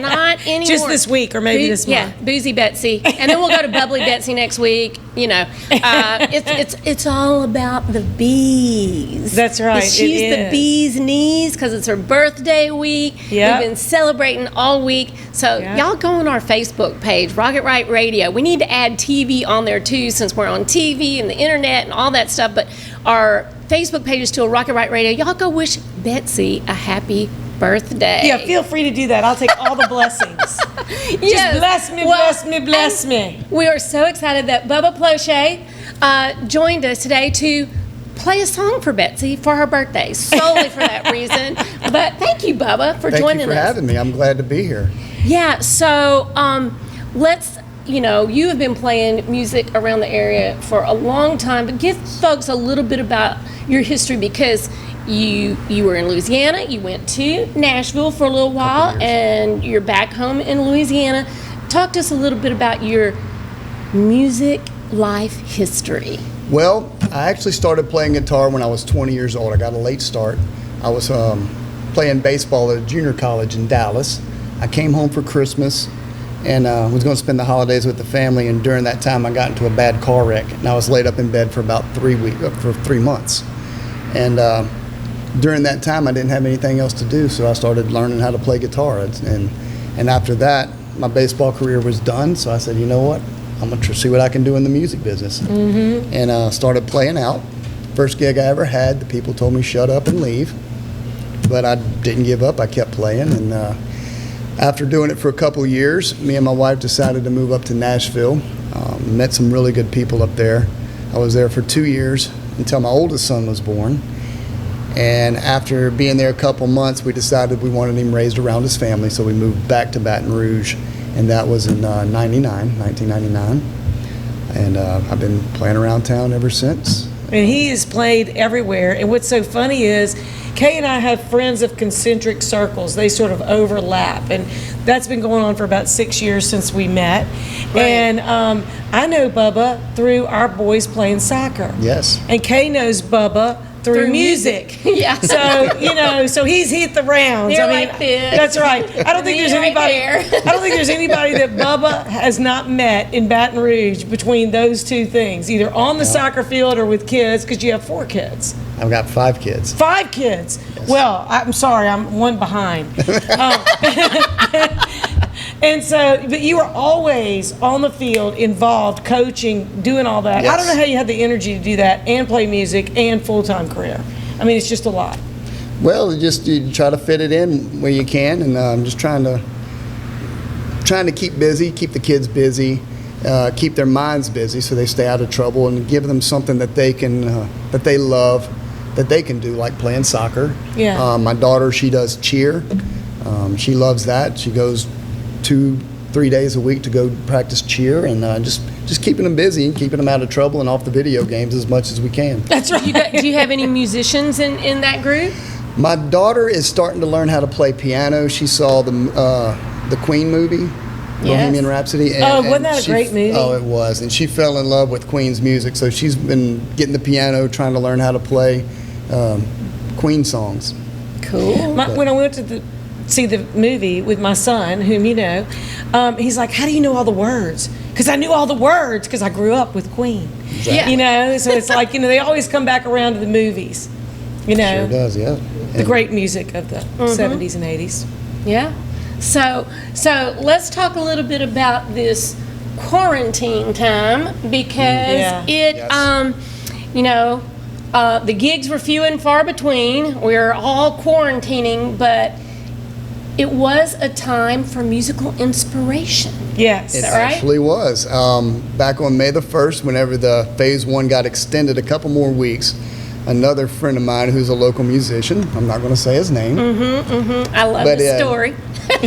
Not anymore. Just this week or maybe this month. Yeah, Boozy Betsy. And then we'll go to Bubbly Betsy next week. You know, it's all about the bees. That's right. She's the bee's knees because it's her birthday week. Yep. We've been celebrating all week. So y'all go on our Facebook page, Rocket Right Radio. We need to add TV on there too, since we're on TV and the internet and all that stuff. But our Facebook page is still Rocket Right Radio. Y'all go wish Betsy a happy birthday. Yeah, feel free to do that. I'll take all the blessings. Yes. Just bless me, bless me, bless me. We are so excited that Bubba Plochet joined us today to play a song for Betsy for her birthday, solely for that reason. But thank you, Bubba, for joining us. Thank you for having me. I'm glad to be here. Yeah, so let's, you know, you have been playing music around the area for a long time, but give folks a little bit about your history, because you were in Louisiana. You went to Nashville for a little while, and you're back home in Louisiana. Talk to us a little bit about your music life history. Well, I actually started playing guitar when I was 20 years old. I got a late start. I was playing baseball at a junior college in Dallas. I came home for Christmas and was going to spend the holidays with the family, and during that time I got into a bad car wreck, and I was laid up in bed for about 3 months. And during that time I didn't have anything else to do, so I started learning how to play guitar. And after that, my baseball career was done, so I said, you know what? I'm going to see what I can do in the music business. Mm-hmm. And started playing out. First gig I ever had, the people told me shut up and leave. But I didn't give up. I kept playing. And after doing it for a couple of years, me and my wife decided to move up to Nashville. Met some really good people up there. I was there for 2 years until my oldest son was born. And after being there a couple months, we decided we wanted him raised around his family, so we moved back to Baton Rouge. And that was in 1999. And I've been playing around town ever since. And he has played everywhere. And what's so funny is, Kay and I have friends of concentric circles. They sort of overlap. And that's been going on for about 6 years since we met. Right. And I know Bubba through our boys playing soccer. Yes. And Kay knows Bubba through music. Yeah. So, so he's hit the rounds. They're like this. That's right. I don't think there's Right anybody there. I don't think there's anybody that Bubba has not met in Baton Rouge between those two things, either on the soccer field or with kids, because you have 4 kids. I've got 5 kids. 5 kids. Yes. Well, I'm sorry, I'm one behind. And so, but you were always on the field, involved, coaching, doing all that. Yes. I don't know how you had the energy to do that and play music and full-time career. I mean, it's just a lot. Well, you try to fit it in where you can, and I'm just trying to keep busy, keep the kids busy, keep their minds busy so they stay out of trouble, and give them something that they can, that they love, that they can do, like playing soccer. Yeah. My daughter, she does cheer. She loves that. She goes 2-3 days a week to go practice cheer, and just keeping them busy and keeping them out of trouble and off the video games as much as we can. That's right. Do you have any musicians in that group? My daughter is starting to learn how to play piano. She saw the Queen movie, Bohemian Rhapsody. Wasn't that a great movie? Oh, it was. And she fell in love with Queen's music, so she's been getting the piano, trying to learn how to play Queen songs. Cool. When I went to see the movie with my son, whom you know, he's like, how do you know all the words? Because I knew all the words because I grew up with Queen. Exactly. Yeah. You know, so it's like, they always come back around to the movies. Sure does, yeah. The great music of the 70s and 80s. Yeah. So let's talk a little bit about this quarantine time, because the gigs were few and far between. We're all quarantining, but it was a time for musical inspiration. Yes. It right? actually was. Back on May the 1st, whenever the Phase 1 got extended a couple more weeks, another friend of mine who's a local musician, I'm not going to say his name. I love this story.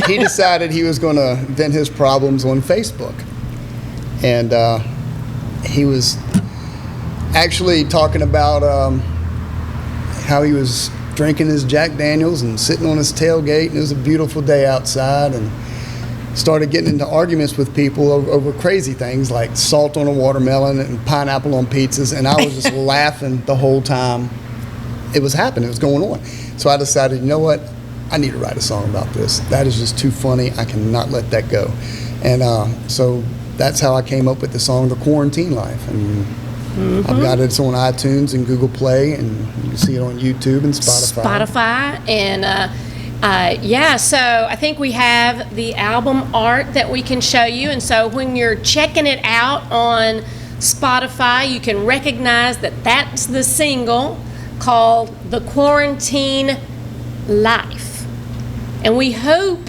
He decided he was going to vent his problems on Facebook. And he was actually talking about how he was drinking his Jack Daniels and sitting on his tailgate, and it was a beautiful day outside, and started getting into arguments with people over crazy things like salt on a watermelon and pineapple on pizzas, and I was just laughing the whole time it was happening, it was going on. So I decided, you know what, I need to write a song about this. That is just too funny. I cannot let that go. And so that's how I came up with the song The Quarantine Life. And I've got it on iTunes and Google Play, and you can see it on YouTube and Spotify. And so I think we have the album art that we can show you, and so when you're checking it out on Spotify, you can recognize that that's the single called The Quarantine Life. And we hope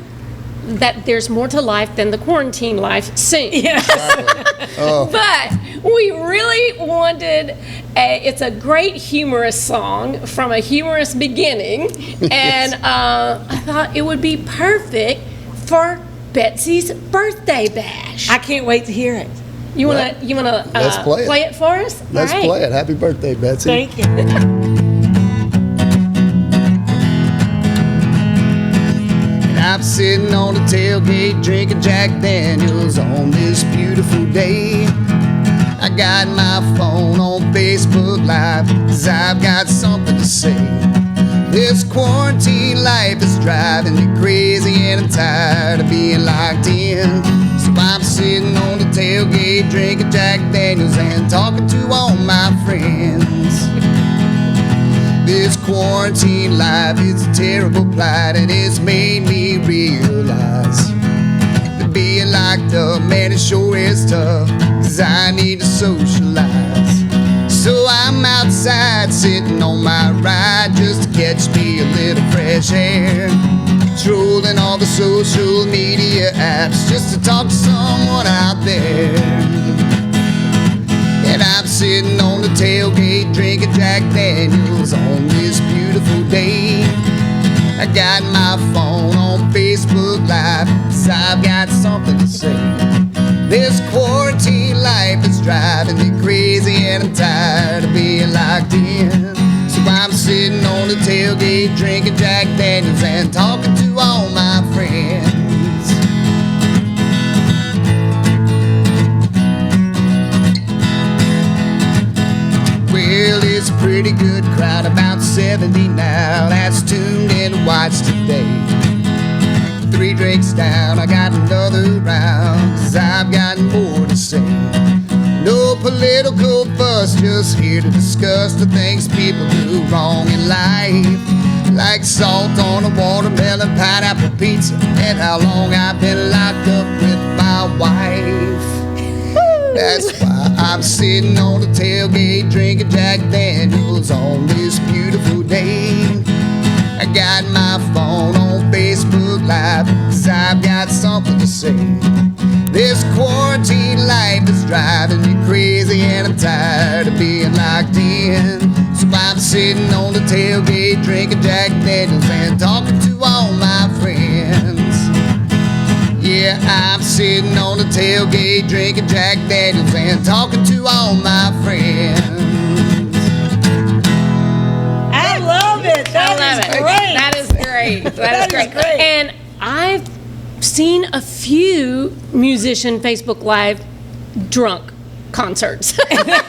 that there's more to life than the quarantine life soon. Yes. But we really wanted it's a great humorous song from a humorous beginning, and I thought it would be perfect for Betsy's birthday bash. I can't wait to hear it. You wanna Let's play it for us? Let's All right. play it. Happy birthday, Betsy. Thank you. I'm sitting on the tailgate drinking Jack Daniels on this beautiful day. I got my phone on Facebook Live, 'cause I've got something to say. This quarantine life is driving me crazy, and I'm tired of being locked in. So I'm sitting on the tailgate drinking Jack Daniels and talking to all my friends. This quarantine life is a terrible plight, and it's made me realize that being locked up, man, it sure is tough, 'cause I need to socialize. So I'm outside sitting on my ride just to catch me a little fresh air, trolling all the social media apps just to talk to someone out there. And I'm sitting on the tailgate drinking Jack Daniels on this beautiful day. I got my phone on Facebook Live, 'cause I've got something to say. This quarantine life is driving me crazy, and I'm tired of being locked in. So I'm sitting on the tailgate drinking Jack Daniels and talking to all my friends. Well, it's a pretty good crowd, about 70 now, that's tuned in to watch today. 3 drinks down, I got another round, 'cause I've got more to say. No political fuss, just here to discuss the things people do wrong in life, like salt on a watermelon pineapple pizza, and how long I've been locked up with my wife. That's why I'm sitting on the tailgate drinking Jack Daniels on this beautiful day. I got my phone on Facebook Live, 'cause I've got something to say. This quarantine life is driving me crazy, and I'm tired of being locked in. So I'm sitting on the tailgate drinking Jack Daniels and talking to all my friends. Yeah, I'm sitting on the tailgate drinking Jack Daniels and talking to all my friends. I love it. That is great. That is great. That is great. And I've seen a few musician Facebook Live drunk concerts over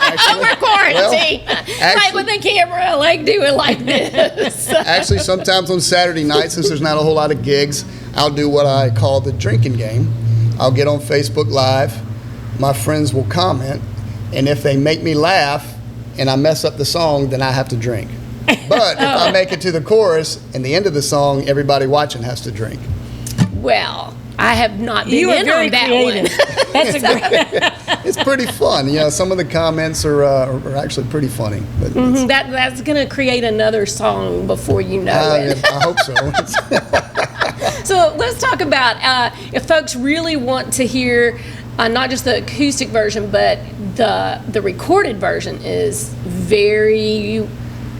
quarantine, like with a camera, like doing like this. Actually, sometimes on Saturday night, since there's not a whole lot of gigs, I'll do what I call the drinking game. I'll get on Facebook Live, my friends will comment, and if they make me laugh and I mess up the song, then I have to drink. But if I make it to the chorus and the end of the song, everybody watching has to drink. Well, I have not been You are in very on that creative. one. That's a great. It's pretty fun. You know, some of the comments are actually pretty funny. But That's going to create another song before you know it. I hope so. So let's talk about if folks really want to hear not just the acoustic version, but the recorded version is very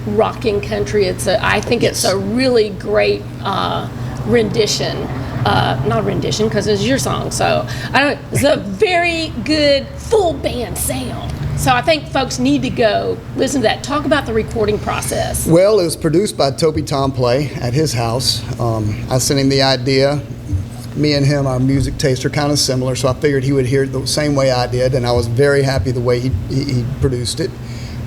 rocking country. I think it's a really great rendition. Not rendition, because it's your song. So it's a very good full band sound. So I think folks need to go listen to that. Talk about the recording process. Well, it was produced by Toby Tomplay at his house. I sent him the idea. Me and him, our music tastes are kind of similar, so I figured he would hear it the same way I did, and I was very happy the way he produced it.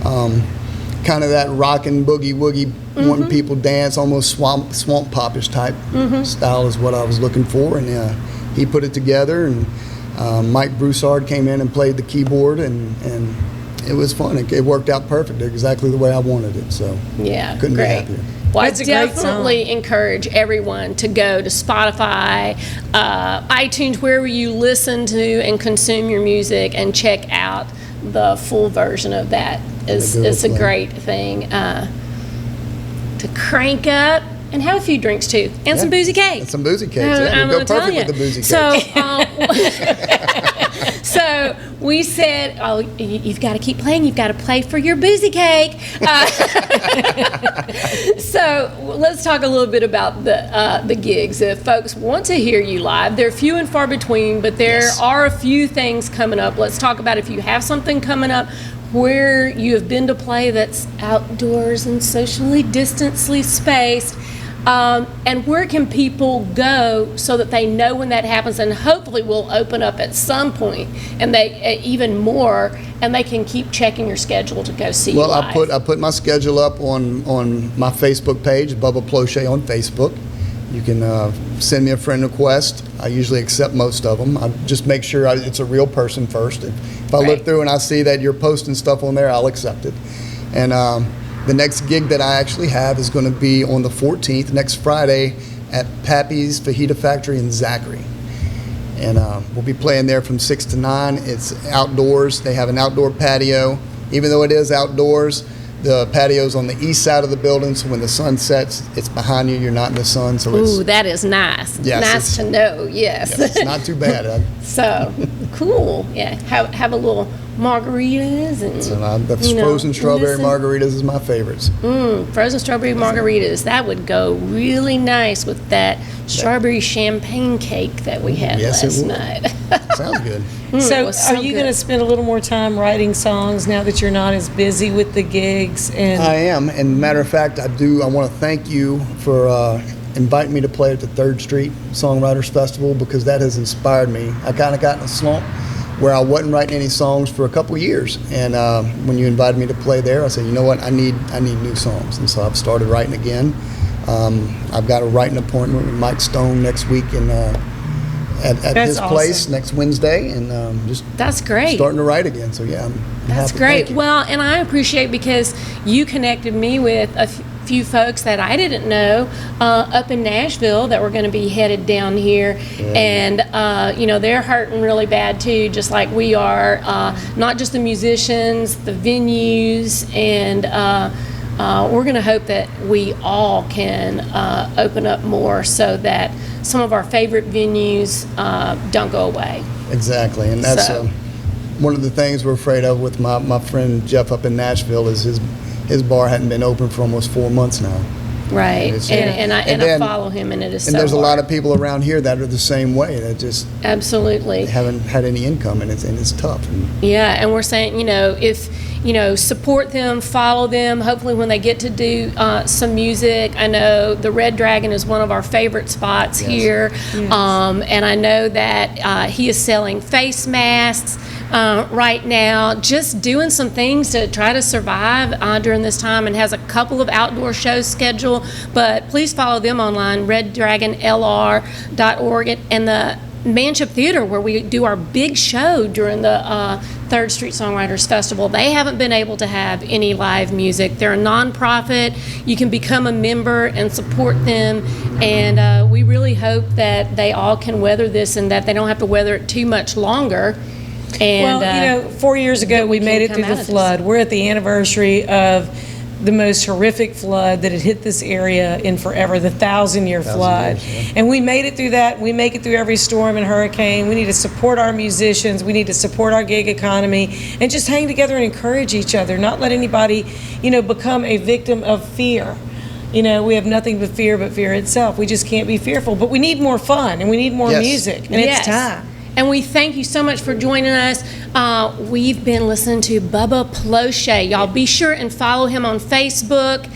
Kind of that rockin' boogie woogie, wanting people dance, almost swamp popish type style is what I was looking for, and he put it together, and Mike Broussard came in and played the keyboard, and it was fun. It worked out perfect, exactly the way I wanted it. So yeah, couldn't great. be happier. Well, I That's a great definitely encourage everyone to go to Spotify, iTunes, wherever you listen to and consume your music, and check out the full version of that. It's a great thing to crank up and have a few drinks too, and some boozy cakes. And some boozy cakes. Yeah, I'm go gonna tell perfect you. with the boozy cakes. So we said, oh, you've got to keep playing. You've got to play for your boozy cake. So let's talk a little bit about the gigs. If folks want to hear you live, they're few and far between, but there are a few things coming up. Let's talk about if you have something coming up where you have been to play that's outdoors and socially distancedly spaced. And where can people go so that they know when that happens, and hopefully we'll open up at some point and they even more, and they can keep checking your schedule to go see Well, you live. I put my schedule up on my Facebook page, Bubba Plochet on Facebook. You can send me a friend request. I usually accept most of them. I just make sure it's a real person first. If I look through and I see that you're posting stuff on there, I'll accept it. And the next gig that I actually have is going to be on the 14th, next Friday, at Pappy's Fajita Factory in Zachary. And we'll be playing there from 6 to 9. It's outdoors. They have an outdoor patio. Even though it is outdoors, the patio's on the east side of the building, so when the sun sets, it's behind you. You're not in the sun, so it's... Ooh, that is nice. Yes, Nice to know, yes. It's not too bad. So, cool. Yeah, have a little margaritas and... So, the frozen strawberry margaritas is my favorites. Frozen strawberry margaritas. That would go really nice with that strawberry champagne cake that we had last night. Sounds good. So, so are you good. going to spend a little more time writing songs now that you're not as busy with the gigs? And I am, and matter of fact, I want to thank you for inviting me to play at the 3rd Street Songwriters Festival, because that has inspired me. I kind of got in a slump where I wasn't writing any songs for a couple of years, and when you invited me to play there, I said, you know what, I need new songs, and so I've started writing again. I've got a writing appointment with Mike Stone next week, and at his place next Wednesday, and That's great. starting to write again. So yeah, I'm That's happy. great. Thank you. Well, and I appreciate because you connected me with a few folks that I didn't know up in Nashville that were going to be headed down here, and they're hurting really bad too, just like we are. Not just the musicians, the venues, and we're going to hope that we all can open up more so that some of our favorite venues don't go away. Exactly, and that's one of the things we're afraid of with my friend Jeff up in Nashville is his bar hadn't been open for almost 4 months now. Right, And I follow him, and it is. And so there's a lot hard. of people around here that are the same way. That just absolutely haven't had any income, and it's tough. Yeah, and we're saying, if support them, follow them. Hopefully, when they get to do some music, I know the Red Dragon is one of our favorite spots here, and I know that he is selling face masks right now, just doing some things to try to survive during this time, and has a couple of outdoor shows scheduled. But please follow them online, reddragonlr.org, and the Manship Theater, where we do our big show during the 3rd Street Songwriters Festival. They haven't been able to have any live music. They're a nonprofit. You can become a member and support them, and we really hope that they all can weather this and that they don't have to weather it too much longer. And 4 years ago we made it through the flood. We're at the anniversary of the most horrific flood that had hit this area in forever, the 1,000-year flood. And we made it through that. We make it through every storm and hurricane. We need to support our musicians. We need to support our gig economy and just hang together and encourage each other, not let anybody, become a victim of fear. We have nothing but fear itself. We just can't be fearful. But we need more fun, and we need more music, and it's time. And we thank you so much for joining us. We've been listening to Bubba Plochet. Y'all be sure and follow him on Facebook.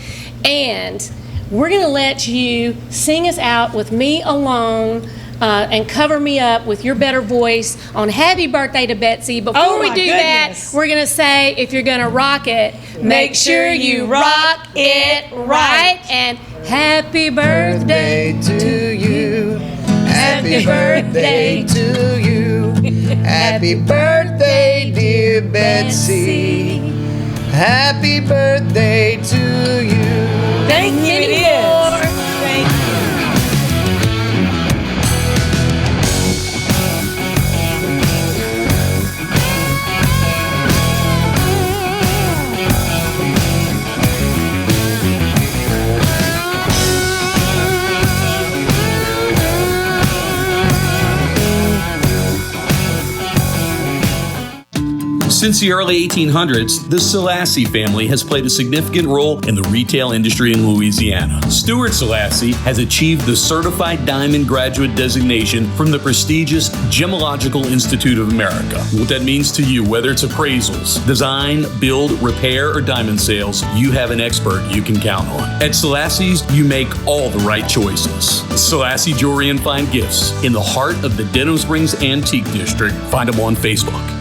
And we're going to let you sing us out with Me Alone and cover me up with your better voice on Happy Birthday to Betsy. Before we do that, we're going to say, if you're going to rock it, make sure you rock it right. And happy birthday to you. Happy birthday to you. Happy birthday, dear Betsy. Happy birthday to you. Thank you. It is. Thank you. Since the early 1800s, the Selassie family has played a significant role in the retail industry in Louisiana. Stuart Selassie has achieved the Certified Diamond Graduate designation from the prestigious Gemological Institute of America. What that means to you, whether it's appraisals, design, build, repair, or diamond sales, you have an expert you can count on. At Selassie's, you make all the right choices. Selassie Jewelry and Fine Gifts in the heart of the Denham Springs Antique District. Find them on Facebook.